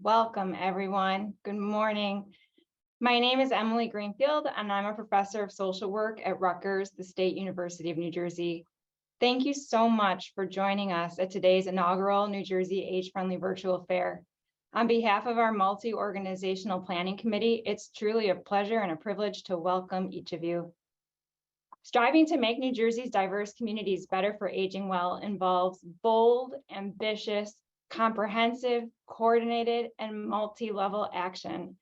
Welcome, everyone. Good morning. My name is Emily Greenfield, and I'm a professor of social work at Rutgers, the State University of New Jersey. Thank you so much for joining us at today's inaugural New Jersey Age-Friendly Virtual Fair. On behalf of our multi-organizational planning committee, it's truly a pleasure and a privilege to welcome each of you. Striving to make New Jersey's diverse communities better for aging well involves bold, ambitious, comprehensive, coordinated, and multi-level action.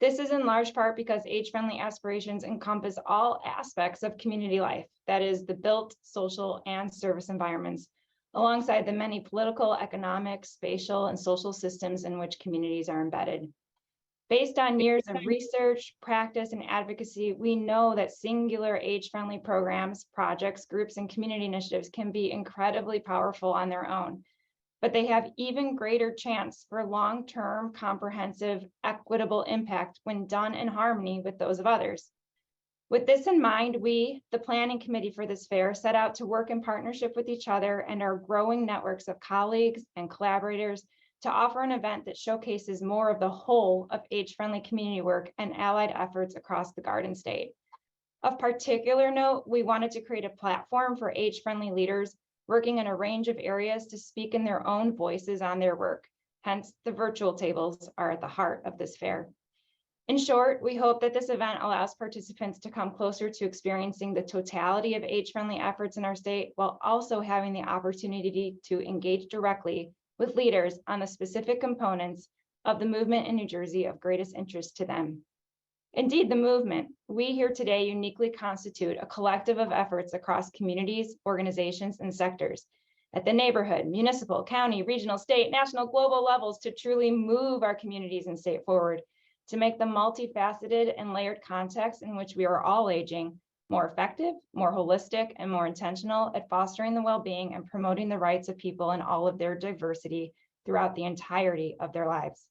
This is in large part because age-friendly aspirations encompass all aspects of community life, that is, the built, social, and service environments, alongside the many political, economic, spatial, and social systems in which communities are embedded. Based on years of research, practice, and advocacy, we know that singular age-friendly programs, projects, groups, and community initiatives can be incredibly powerful on their own, but they have even greater chance for long-term, comprehensive, equitable impact when done in harmony with those of others. With this in mind, we, the planning committee for this fair, set out to work in partnership with each other and our growing networks of colleagues and collaborators to offer an event that showcases more of the whole of age-friendly community work and allied efforts across the Garden State. Of particular note, we wanted to create a platform for age-friendly leaders working in a range of areas to speak in their own voices on their work. Hence, the virtual tables are at the heart of this fair. In short, we hope that this event allows participants to come closer to experiencing the totality of age-friendly efforts in our state, while also having the opportunity to engage directly with leaders on the specific components of the movement in New Jersey of greatest interest to them. Indeed, the movement we here today uniquely constitute a collective of efforts across communities, organizations, and sectors at the neighborhood, municipal, county, regional, state, national, global levels to truly move our communities and state forward, to make the multifaceted and layered context in which we are all aging more effective, more holistic, and more intentional at fostering the well-being and promoting the rights of people in all of their diversity throughout the entirety of their lives.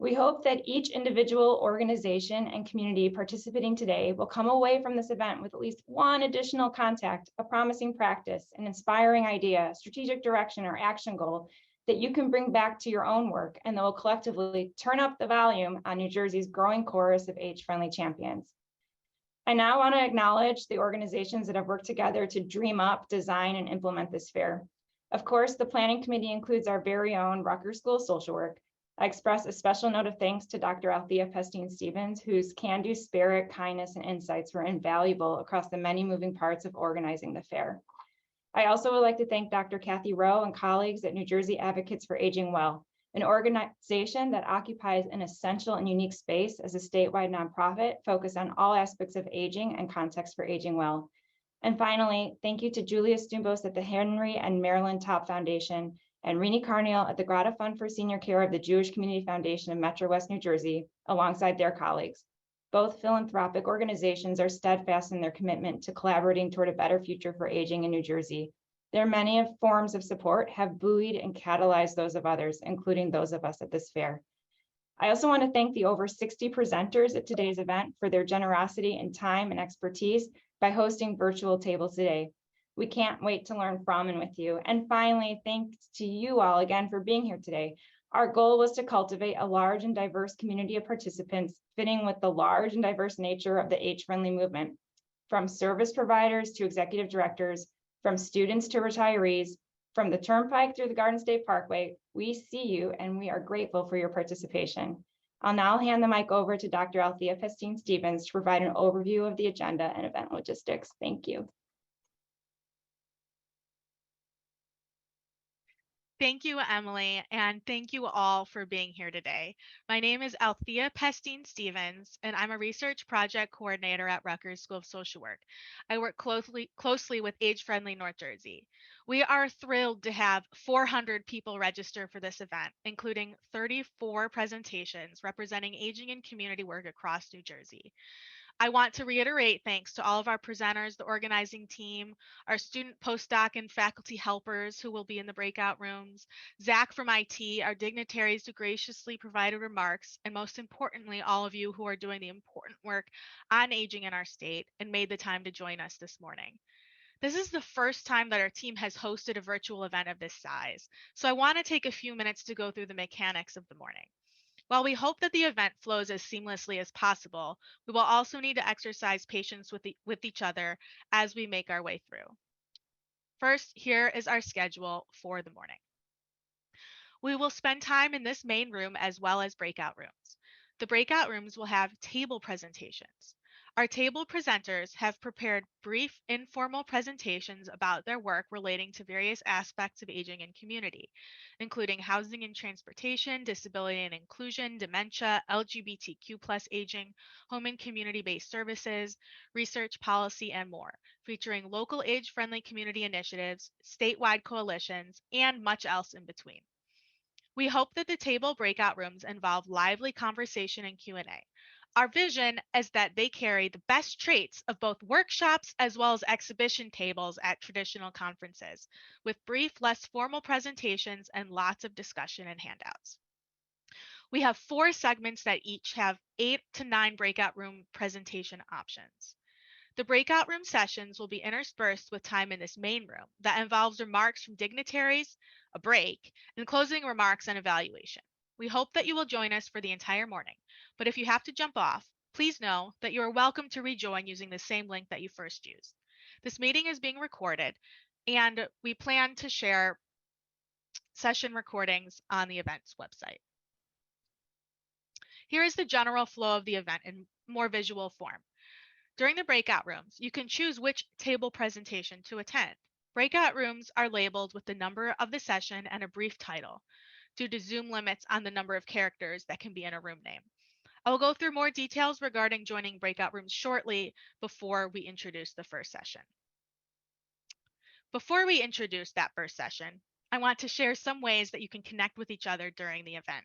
We hope that each individual, organization, and community participating today will come away from this event with at least one additional contact, a promising practice, an inspiring idea, strategic direction, or action goal that you can bring back to your own work and that will collectively turn up the volume on New Jersey's growing chorus of age-friendly champions. I now want to acknowledge the organizations that have worked together to dream up, design, and implement this fair. Of course, the planning committee includes our very own Rutgers School of Social Work. I express a special note of thanks to Dr. Althea Pestine-Stevens, whose can-do spirit, kindness, and insights were invaluable across the many moving parts of organizing the fair. I also would like to thank Dr. Kathy Rowe and colleagues at New Jersey Advocates for Aging Well, an organization that occupies an essential and unique space as a statewide nonprofit focused on all aspects of aging and context for aging well. And finally, thank you to Julia Stumbos at the Henry and Marilyn Top Foundation and Rini Carniel at the Grata Fund for Senior Care of the Jewish Community Foundation of Metro West New Jersey, alongside their colleagues. Both philanthropic organizations are steadfast in their commitment to collaborating toward a better future for aging in New Jersey. Their many forms of support have buoyed and catalyzed those of others, including those of us at this fair. I also want to thank the over 60 presenters at today's event for their generosity in time and expertise by hosting virtual tables today. We can't wait to learn from and with you. And finally, thanks to you all again for being here today. Our goal was to cultivate a large and diverse community of participants fitting with the large and diverse nature of the age-friendly movement, from service providers to executive directors, from students to retirees, from the Turnpike through the Garden State Parkway. We see you and we are grateful for your participation. I'll now hand the mic over to Dr. Althea Pestine-Stevens to provide an overview of the agenda and event logistics. Thank you. Thank you, Emily, and thank you all for being here today. My name is Althea Pestine-Stevens, and I'm a research project coordinator at Rutgers School of Social Work. I work closely with Age Friendly North Jersey. We are thrilled to have 400 people register for this event, including 34 presentations representing aging and community work across New Jersey. I want to reiterate thanks to all of our presenters, the organizing team, our student postdoc and faculty helpers who will be in the breakout rooms, Zach from IT, our dignitaries who graciously provided remarks, and most importantly, all of you who are doing the important work on aging in our state and made the time to join us this morning. This is the first time that our team has hosted a virtual event of this size, so I want to take a few minutes to go through the mechanics of the morning. While we hope that the event flows as seamlessly as possible, we will also need to exercise patience with each other as we make our way through. First, here is our schedule for the morning. We will spend time in this main room as well as breakout rooms. The breakout rooms will have table presentations. Our table presenters have prepared brief, informal presentations about their work relating to various aspects of aging and community, including housing and transportation, disability and inclusion, dementia, LGBTQ aging, home and community-based services, research, policy, and more, featuring local age-friendly community initiatives, statewide coalitions, and much else in between. We hope that the table breakout rooms involve lively conversation and Q&A. Our vision is that they carry the best traits of both workshops as well as exhibition tables at traditional conferences, with brief, less formal presentations and lots of discussion and handouts. We have 4 segments that each have 8 to 9 breakout room presentation options. The breakout room sessions will be interspersed with time in this main room that involves remarks from dignitaries, a break, and closing remarks and evaluation. We hope that you will join us for the entire morning, but if you have to jump off, please know that you are welcome to rejoin using the same link that you first used. This meeting is being recorded, and we plan to share session recordings on the event's website. Here is the general flow of the event in more visual form. During the breakout rooms, you can choose which table presentation to attend. Breakout rooms are labeled with the number of the session and a brief title, due to Zoom limits on the number of characters that can be in a room name. I will go through more details regarding joining breakout rooms shortly before we introduce the first session. Before we introduce that first session, I want to share some ways that you can connect with each other during the event.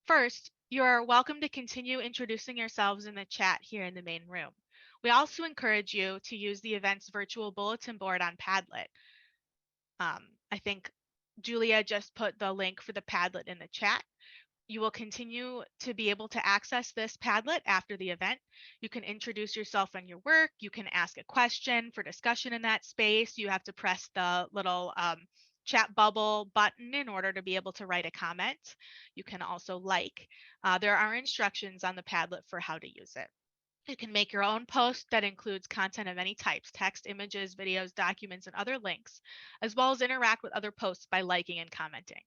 First, you are welcome to continue introducing yourselves in the chat here in the main room. We also encourage you to use the event's virtual bulletin board on Padlet. I think Julia just put the link for the Padlet in the chat. You will continue to be able to access this Padlet after the event. You can introduce yourself and your work. You can ask a question for discussion in that space. You have to press the little chat bubble button in order to be able to write a comment. You can also like. There are instructions on the Padlet for how to use it. You can make your own post that includes content of any types, text, images, videos, documents, and other links, as well as interact with other posts by liking and commenting.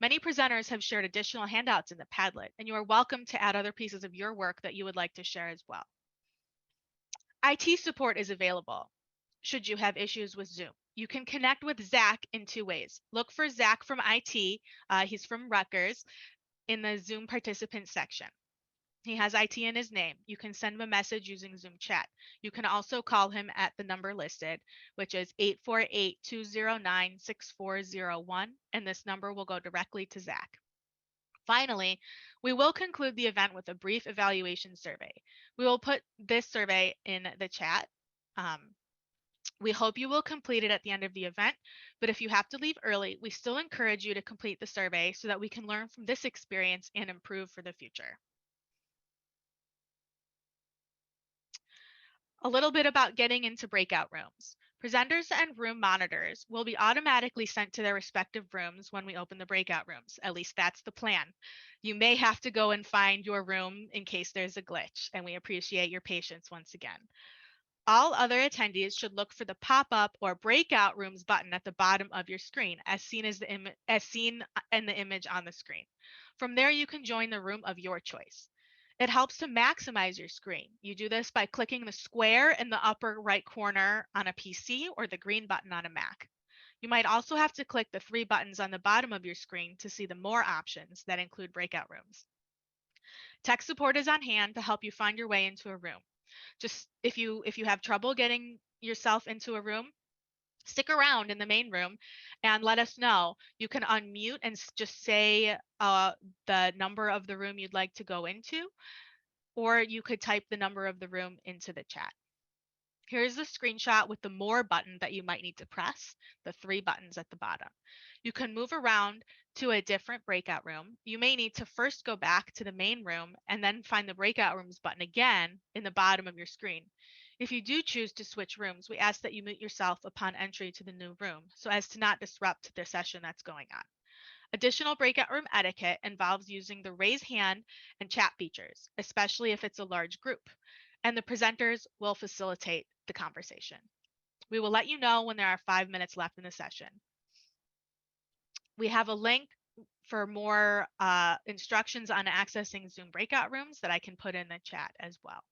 Many presenters have shared additional handouts in the Padlet, and you are welcome to add other pieces of your work that you would like to share as well. IT support is available should you have issues with Zoom. You can connect with Zach in 2 ways. Look for Zach from IT, he's from Rutgers, in the Zoom participants section. He has IT in his name. You can send him a message using Zoom chat. You can also call him at the number listed, which is 848-209-6401, and this number will go directly to Zach. Finally, we will conclude the event with a brief evaluation survey. We will put this survey in the chat. We hope you will complete it at the end of the event, but if you have to leave early, we still encourage you to complete the survey so that we can learn from this experience and improve for the future. A little bit about getting into breakout rooms. Presenters and room monitors will be automatically sent to their respective rooms when we open the breakout rooms. At least that's the plan. You may have to go and find your room in case there's a glitch, and we appreciate your patience once again. All other attendees should look for the pop-up or breakout rooms button at the bottom of your screen, as seen in the image on the screen. From there, you can join the room of your choice. It helps to maximize your screen. You do this by clicking the square in the upper right corner on a PC or the green button on a Mac. You might also have to click the 3 buttons on the bottom of your screen to see the more options that include breakout rooms. Tech support is on hand to help you find your way into a room. Just if you have trouble getting yourself into a room, stick around in the main room and let us know. You can unmute and just say the number of the room you'd like to go into, or you could type the number of the room into the chat. Here's the screenshot with the more button that you might need to press, the 3 buttons at the bottom. You can move around to a different breakout room. You may need to first go back to the main room and then find the breakout rooms button again in the bottom of your screen. If you do choose to switch rooms, we ask that you mute yourself upon entry to the new room so as to not disrupt the session that's going on. Additional breakout room etiquette involves using the raise hand and chat features, especially if it's a large group, and the presenters will facilitate the conversation. We will let you know when there are 5 minutes left in the session. We have a link for more instructions on accessing Zoom breakout rooms that I can put in the chat as well.